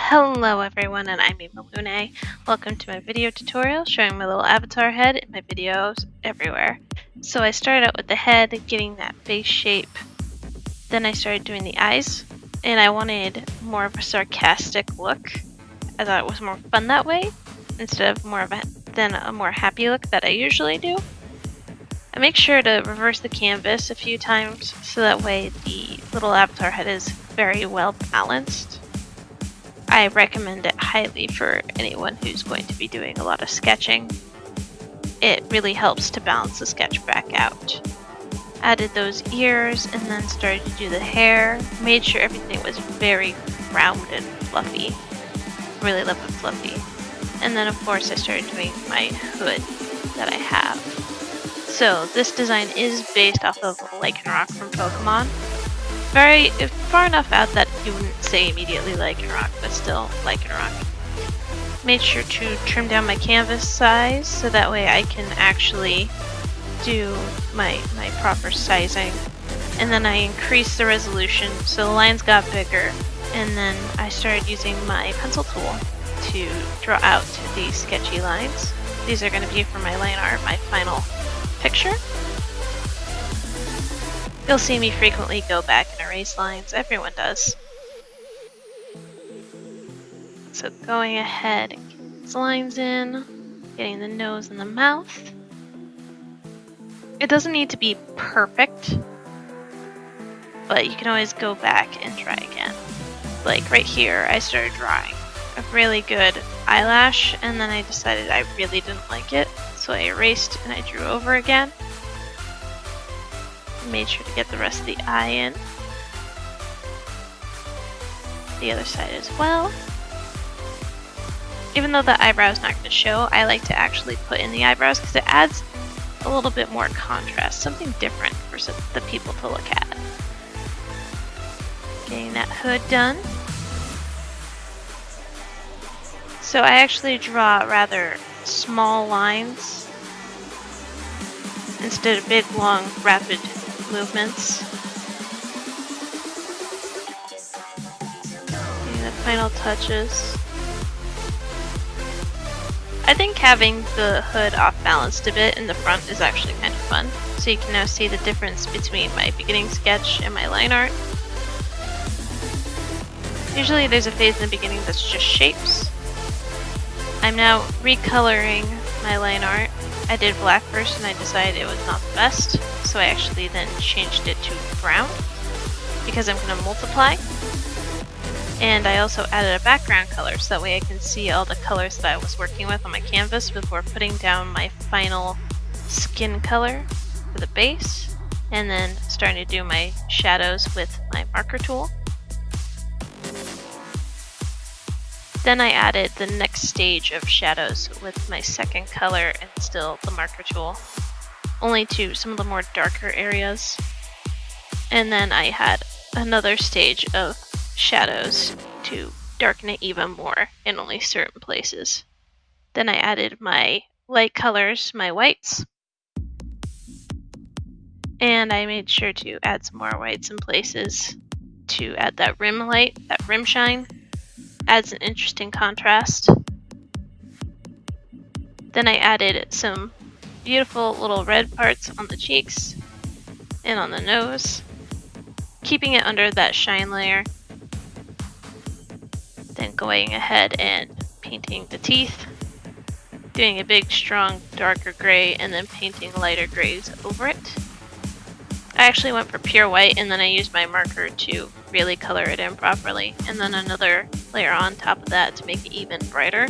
Hello everyone, and I'm Imalune. Welcome to my video tutorial showing my little avatar head in my videos everywhere. So I started out with the head, getting that face shape. Then I started doing the eyes, and I wanted more of a sarcastic look. I thought it was more fun that way, instead of more happy look that I usually do. I make sure to reverse the canvas a few times so that way the little avatar head is very well balanced. I recommend it highly for anyone who's going to be doing a lot of sketching. It really helps to balance the sketch back out. Added those ears and then started to do the hair. Made sure everything was very round and fluffy. Really love it fluffy. And then of course I started doing my hood that I have. So this design is based off of Lycanroc from Pokemon. Very far enough out that you wouldn't say immediately Lycanroc, but still Lycanroc. Made sure to trim down my canvas size so that way I can actually do my proper sizing. And then I increased the resolution so the lines got bigger, and then I started using my pencil tool to draw out these sketchy lines. These are going to be for my line art, my final picture. You'll see me frequently go back and erase lines, everyone does. So going ahead, getting these lines in, getting the nose and the mouth. It doesn't need to be perfect, but you can always go back and try again. Like right here, I started drawing a really good eyelash, and then I decided I really didn't like it, so I erased and I drew over again. Made sure to get the rest of the eye in. The other side as well. Even though the eyebrow is not going to show, I like to actually put in the eyebrows because it adds a little bit more contrast, something different for the people to look at. Getting that hood done. So I actually draw rather small lines instead of big, long, rapid movements. Getting the final touches. I think having the hood off balanced a bit in the front is actually kind of fun. So you can now see the difference between my beginning sketch and my line art. Usually there's a phase in the beginning that's just shapes. I'm now recoloring my line art. I did black first and I decided it was not the best, so I actually then changed it to brown because I'm going to multiply. And I also added a background color so that way I can see all the colors that I was working with on my canvas before putting down my final skin color for the base, and then starting to do my shadows with my marker tool. Then I added the next stage of shadows with my second color and still the marker tool, only to some of the more darker areas. And then I had another stage of shadows to darken it even more in only certain places. Then I added my light colors, my whites, and I made sure to add some more whites in places to add that rim light, that rim shine. Adds an interesting contrast. Then I added some beautiful little red parts on the cheeks and on the nose, keeping it under that shine layer. Then going ahead and painting the teeth, doing a big strong darker gray and then painting lighter grays over it. I actually went for pure white and then I used my marker to really color it in properly, and then another layer on top of that to make it even brighter.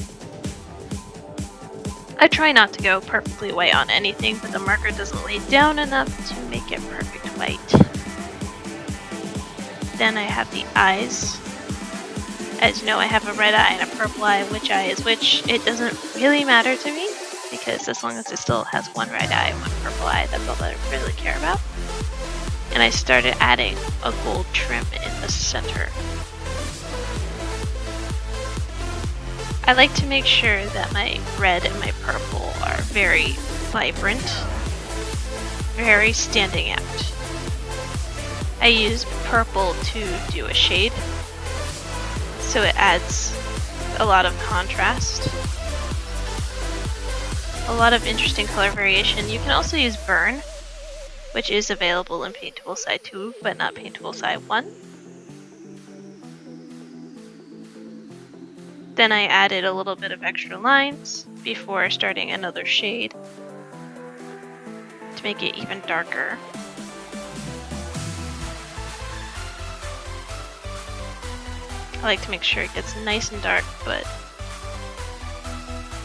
I try not to go perfectly white on anything, but the marker doesn't lay down enough to make it perfect white. Then I have the eyes. As you know, I have a red eye and a purple eye. Which eye is which? It doesn't really matter to me, because as long as it still has one red eye and one purple eye, that's all that I really care about. And I started adding a gold trim in the center. I like to make sure that my red and my purple are very vibrant, very standing out. I use purple to do a shade, so it adds a lot of contrast. A lot of interesting color variation. You can also use burn, which is available in Paint Tool Side 2, but not Paint Tool Side 1. Then I added a little bit of extra lines before starting another shade to make it even darker. I like to make sure it gets nice and dark, but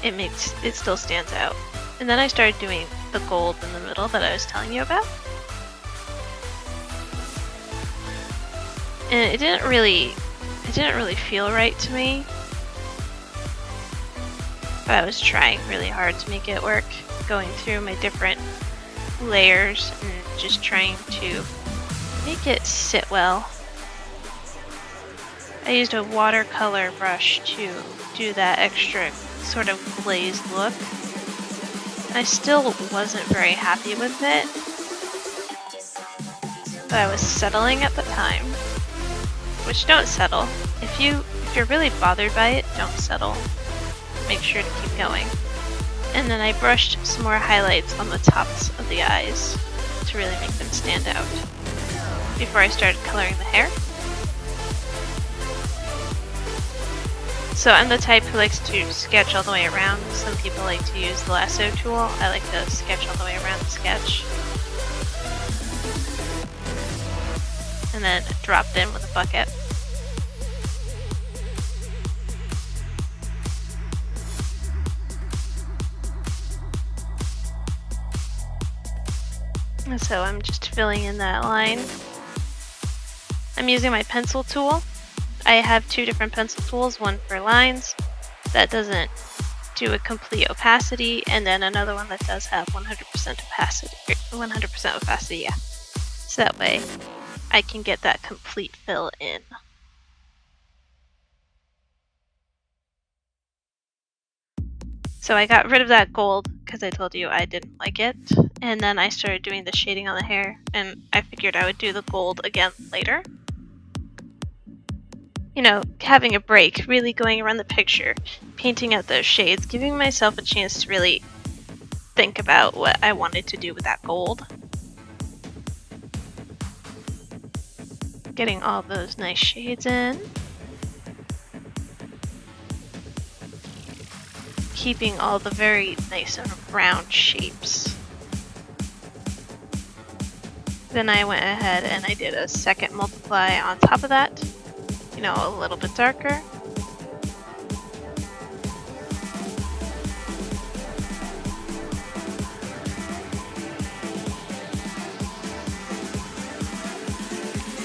it still stands out. And then I started doing the gold in the middle that I was telling you about. And it didn't really feel right to me. But I was trying really hard to make it work, going through my different layers and just trying to make it sit well. I used a watercolor brush to do that extra sort of glazed look. I still wasn't very happy with it, but I was settling at the time. Which, don't settle. If you're really bothered by it, don't settle. Make sure to keep going. And then I brushed some more highlights on the tops of the eyes to really make them stand out before I started coloring the hair. So I'm the type who likes to sketch all the way around. Some people like to use the lasso tool. I like to sketch all the way around the sketch. And then drop it in with a bucket. And so I'm just filling in that line. I'm using my pencil tool. I have two different pencil tools, one for lines that doesn't do a complete opacity, and then another one that does have 100% opacity. 100% opacity, yeah. So that way I can get that complete fill in. So I got rid of that gold because I told you I didn't like it, and then I started doing the shading on the hair, and I figured I would do the gold again later. You know, having a break, really going around the picture, painting out those shades, giving myself a chance to really think about what I wanted to do with that gold. Getting all those nice shades in. Keeping all the very nice and round shapes. Then I went ahead and I did a second multiply on top of that. You know, a little bit darker.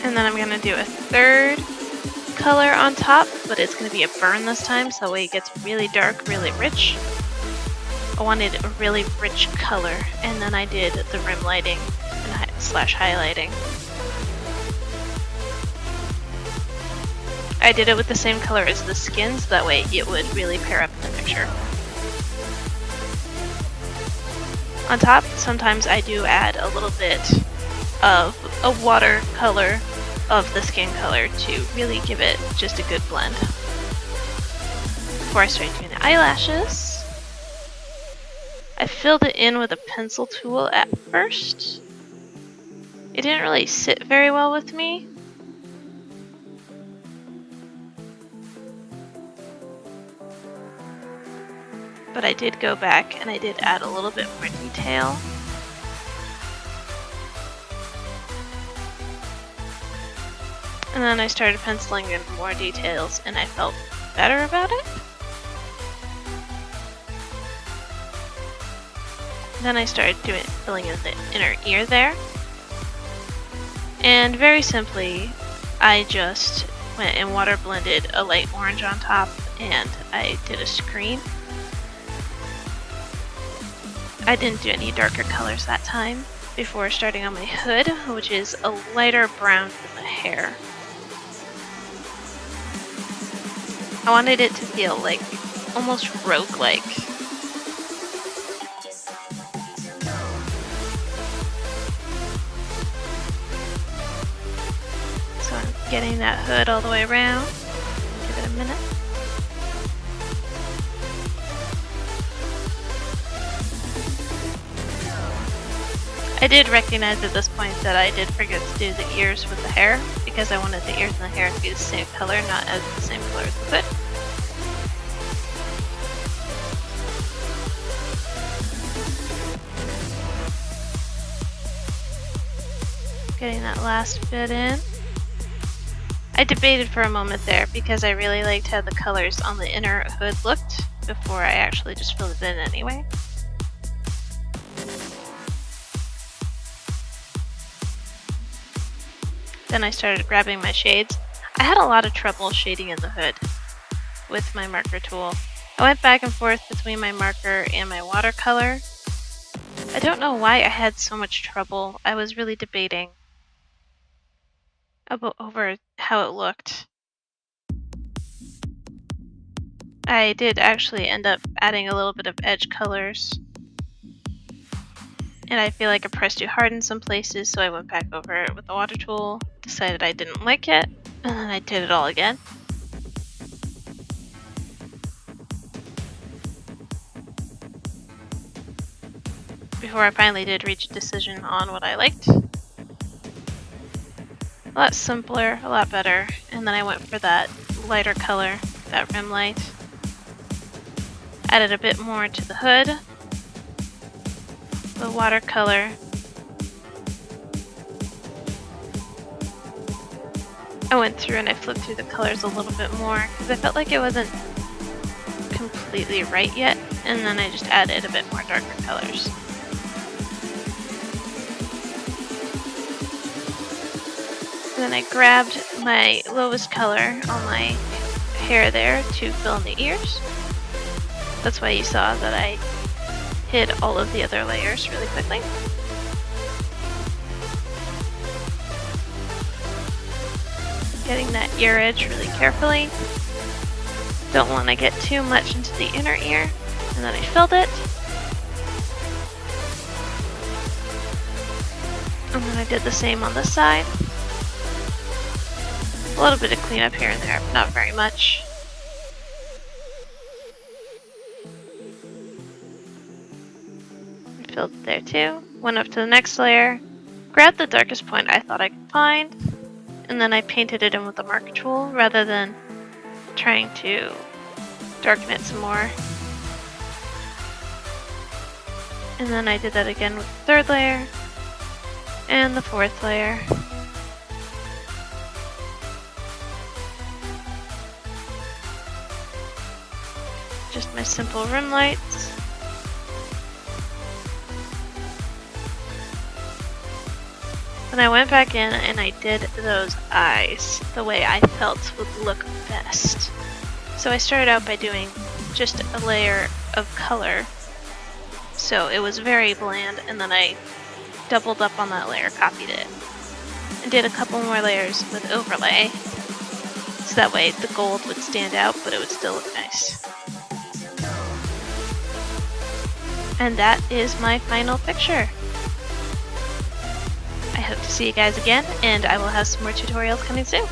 And then I'm going to do a third color on top, but it's going to be a burn this time, so that way it gets really dark, really rich. I wanted a really rich color, and then I did the rim lighting and slash highlighting. I did it with the same color as the skin, so that way it would really pair up in the picture. On top, sometimes I do add a little bit of a watercolor of the skin color to really give it just a good blend. Before I started doing the eyelashes, I filled it in with a pencil tool at first. It didn't really sit very well with me. But I did go back and I did add a little bit more detail. And then I started penciling in more details and I felt better about it. Then I started filling in the inner ear there. And very simply, I just went and water blended a light orange on top and I did a screen. I didn't do any darker colors that time before starting on my hood, which is a lighter brown than the hair. I wanted it to feel like almost roguelike. So I'm getting that hood all the way around. Give it a minute. I did recognize at this point that I did forget to do the ears with the hair, because I wanted the ears and the hair to be the same color, not as the same color as the hood. Getting that last bit in. I debated for a moment there because I really liked how the colors on the inner hood looked before I actually just filled it in anyway. Then I started grabbing my shades. I had a lot of trouble shading in the hood with my marker tool. I went back and forth between my marker and my watercolor. I don't know why I had so much trouble. I was really debating over how it looked. I did actually end up adding a little bit of edge colors. And I feel like I pressed too hard in some places, so I went back over it with the water tool, decided I didn't like it, and then I did it all again. Before I finally did reach a decision on what I liked. A lot simpler, a lot better, and then I went for that lighter color, that rim light. Added a bit more to the hood. The watercolor. I went through and I flipped through the colors a little bit more because I felt like it wasn't completely right yet, and then I just added a bit more darker colors. And then I grabbed my lowest color on my hair there to fill in the ears. That's why you saw that I hid all of the other layers really quickly. Getting that ear edge really carefully. Don't want to get too much into the inner ear. And then I filled it. And then I did the same on this side. A little bit of cleanup here and there, but not very much. Filled it there too. Went up to the next layer, grabbed the darkest point I thought I could find, and then I painted it in with the marker tool rather than trying to darken it some more. And then I did that again with the third layer and the fourth layer. Just my simple rim lights. And I went back in and I did those eyes the way I felt would look best. So I started out by doing just a layer of color. So it was very bland, and then I doubled up on that layer, copied it, and did a couple more layers with overlay. So that way the gold would stand out, but it would still look nice. And that is my final picture. I hope to see you guys again, and I will have some more tutorials coming soon.